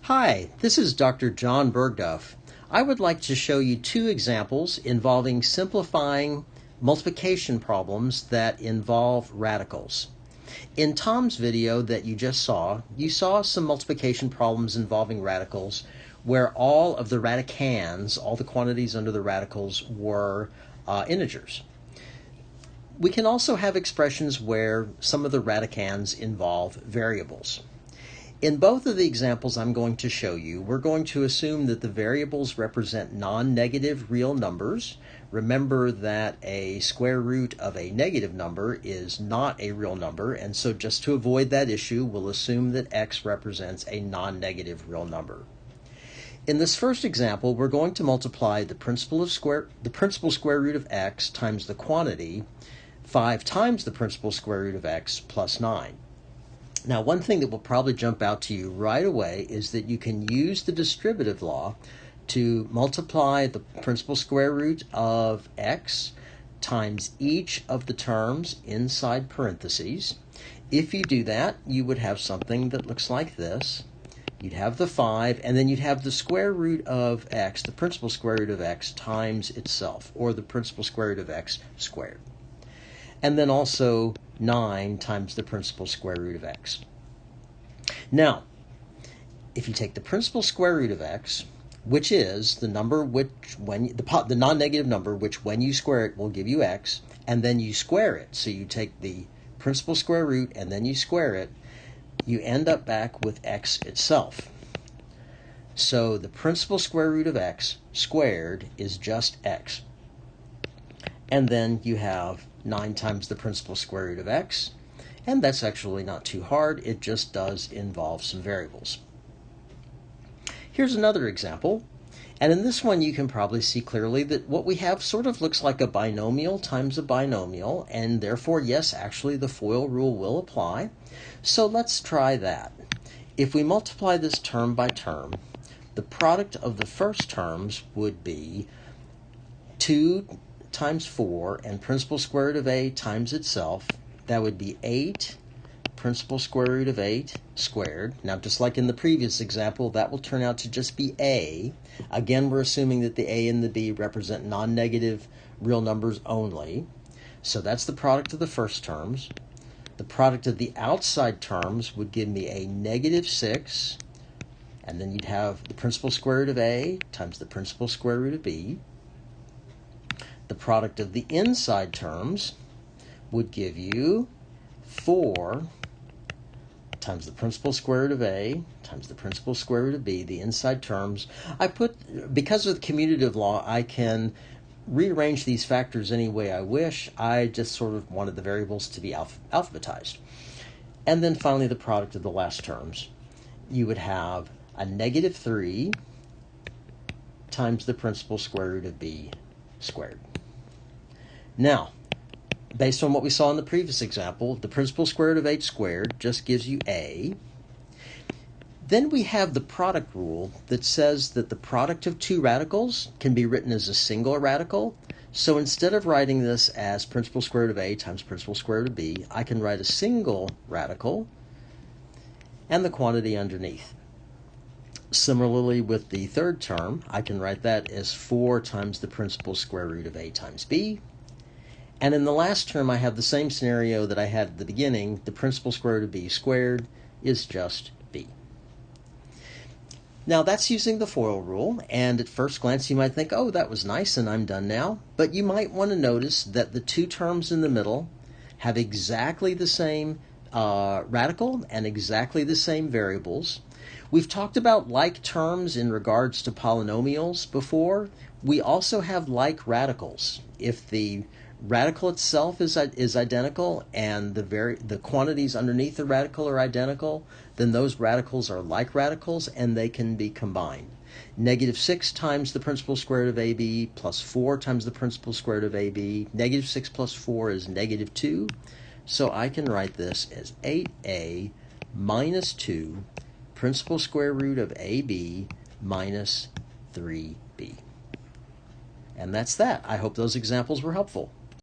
Hi, this is Dr. John Bergdorf. I would like to show you two examples involving simplifying multiplication problems that involve radicals. In Tom's video that you just saw, you saw some multiplication problems involving radicals where all of the radicands, all the quantities under the radicals, were integers. We can also have expressions where some of the radicands involve variables. In both of the examples I'm going to show you, we're going to assume that the variables represent non-negative real numbers. Remember that a square root of a negative number is not a real number, and so just to avoid that issue, we'll assume that x represents a non-negative real number. In this first example, we're going to multiply the principal square root of x times the quantity 5 times the principal square root of x plus 9. Now, one thing that will probably jump out to you right away is that you can use the distributive law to multiply the principal square root of x times each of the terms inside parentheses. If you do that, you would have something that looks like this. You'd have the 5, and then you'd have the square root of x, the principal square root of x, times itself, or the principal square root of x squared. And then also 9 times the principal square root of x. Now, if you take the principal square root of x, which is the number which, the non-negative number, which when you square it will give you x, and then you square it, so you take the principal square root and then you square it, you end up back with x itself. So the principal square root of x squared is just x. And then you have 9 times the principal square root of x, and that's actually not too hard. It just does involve some variables. Here's another example, and in this one you can probably see clearly that what we have sort of looks like a binomial times a binomial, and therefore, yes, actually the FOIL rule will apply. So let's try that. If we multiply this term by term, the product of the first terms would be 2 times 4 and principal square root of a times itself. That would be 8 principal square root of 8 squared. Now, just like in the previous example, that will turn out to just be a. Again, we're assuming that the a and the b represent non-negative real numbers only. So that's the product of the first terms. The product of the outside terms would give me a negative 6, and then you'd have the principal square root of a times the principal square root of b. The product of the inside terms would give you 4 times the principal square root of a times the principal square root of b, the inside terms. Because of the commutative law, I can rearrange these factors any way I wish. I just sort of wanted the variables to be alphabetized. And then finally, the product of the last terms. You would have a negative 3 times the principal square root of b squared. Now, based on what we saw in the previous example, the principal square root of 8 squared just gives you a. Then we have the product rule that says that the product of two radicals can be written as a single radical. So instead of writing this as principal square root of a times principal square root of b, I can write a single radical and the quantity underneath. Similarly, with the third term, I can write that as 4 times the principal square root of a times b. And in the last term, I have the same scenario that I had at the beginning. The principal square root of b squared is just b. Now, that's using the FOIL rule, and at first glance you might think, oh, that was nice and I'm done now. But you might want to notice that the two terms in the middle have exactly the same radical and exactly the same variables. We've talked about like terms in regards to polynomials before. We also have like radicals. If the radical itself is identical and the quantities underneath the radical are identical, then those radicals are like radicals and they can be combined. Negative 6 times the principal square root of ab plus 4 times the principal square root of ab. Negative 6 plus 4 is negative 2. So I can write this as 8a minus 2 principal square root of ab minus 3b. And that's that. I hope those examples were helpful.